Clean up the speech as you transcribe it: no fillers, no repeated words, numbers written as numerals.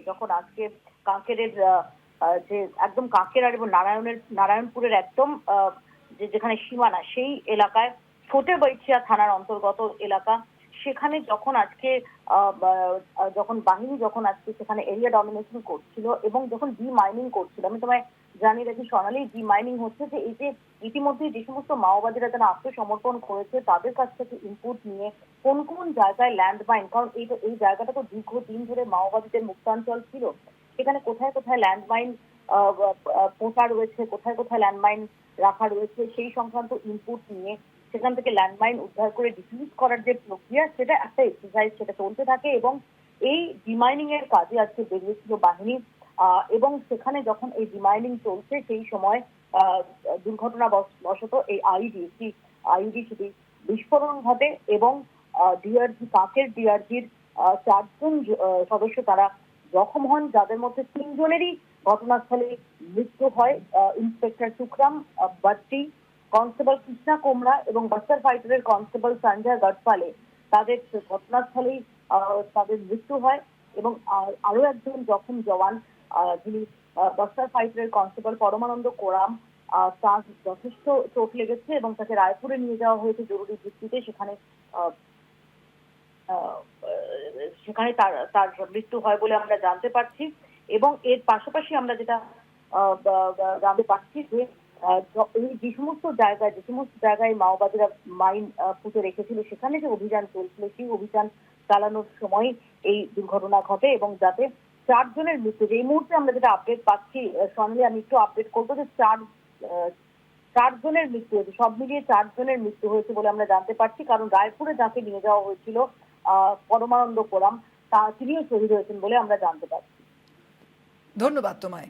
যখন আজকে কাঁকেরের যে একদম কাঁকের এবং নারায়ণপুরের একদম যেখানে সীমানা সেই এলাকায় ছোটবাইছিয়া থানার অন্তর্গত এলাকা, সেখানে যখন আজকে যখন বাহিনী যখন আজকে সেখানে এরিয়া ডমিনেশন করছিল এবং যখন ডিমাইনিং করছিল, আমি তোমায় জানিয়ে রাখি সোনালী, ডিমাইনিং হচ্ছে যে এই যে ইতিমধ্যে যে সমস্ত মাওবাদীরা যারা আত্মসমর্পণ করেছে তাদের কাছ থেকে ইনপুট নিয়ে কোন কোন জায়গায় ল্যান্ডমাইন, কারণ এই জায়গাটা তো দীর্ঘদিন ধরে মাওবাদীদের মুক্তাঞ্চল ছিল, সেখানে কোথায় কোথায় ল্যান্ডমাইন পোঁতা রয়েছে, কোথায় কোথায় ল্যান্ডমাইন রাখা রয়েছে, সেই সংক্রান্ত ইনপুট নিয়ে সেখান থেকে ল্যান্ডমাইন উদ্ধার করে ডিফিউজ করার যে প্রক্রিয়া, সেটা একটা এক্সারসাইজ, সেটা চলতে থাকে। এবং এই ডিমাইনিং এর কাজে আজকে বেরিয়েছিল বাহিনী এবং সেখানে যখন এই ডিমাইনিং চলছে সেই সময় দুর্ঘটনাবশত এই আইইডি সেটি বিস্ফোরণ ঘটে এবং ডিআরজি কাঁকের ডিআরজির 4 জন সদস্য তারা জখম হন, যাদের মধ্যে 3 জনেরই ঘটনাস্থলে মৃত্যু হয়। ইন্সপেক্টর সুখরাম বাট্টি, কনস্টেবল কৃষ্ণা কোমরা এবং বাস্টার ফাইটারের কনস্টেবল সঞ্জয় গডপালে তাদের ঘটনাস্থলেই তাদের মৃত্যু হয়। এবং আরো একজন জখম জওয়ান যিনি বাস্টার ফাইটারের কনস্টেবল পরমানন্দ কোরাম, তার যথেষ্ট চোট লেগেছে এবং তাকে রায়পুরে নিয়ে যাওয়া হয়েছে জরুরি ভিত্তিতে। সেখানে তার মৃত্যু হয় বলে আমরা জানতে পারছি। এবং এর পাশাপাশি আমরা যেটা জানতে পারছি যে এই যে সমস্ত জায়গায় মাওবাদীরা মাইন পুঁতে রেখেছিল, সেখানে যে অভিযান চলছিল, সেই অভিযান চালানোর সময় এই দুর্ঘটনা ঘটে এবং যাতে 4 জনের মৃত্যু, এই মুহূর্তে আমরা যেটা আপডেট পাচ্ছি সঙ্গে আমি একটু আপডেট করবো যে 4 জনের মৃত্যু হয়েছে, সব মিলিয়ে 4 জনের মৃত্যু হয়েছে বলে আমরা জানতে পারছি। কারণ রায়পুরে যাকে নিয়ে যাওয়া হয়েছিল পরমানন্দ কোরাম, তিনিও শহীদ হয়েছেন বলে আমরা জানতে পারছি। ধন্যবাদ তোমায়।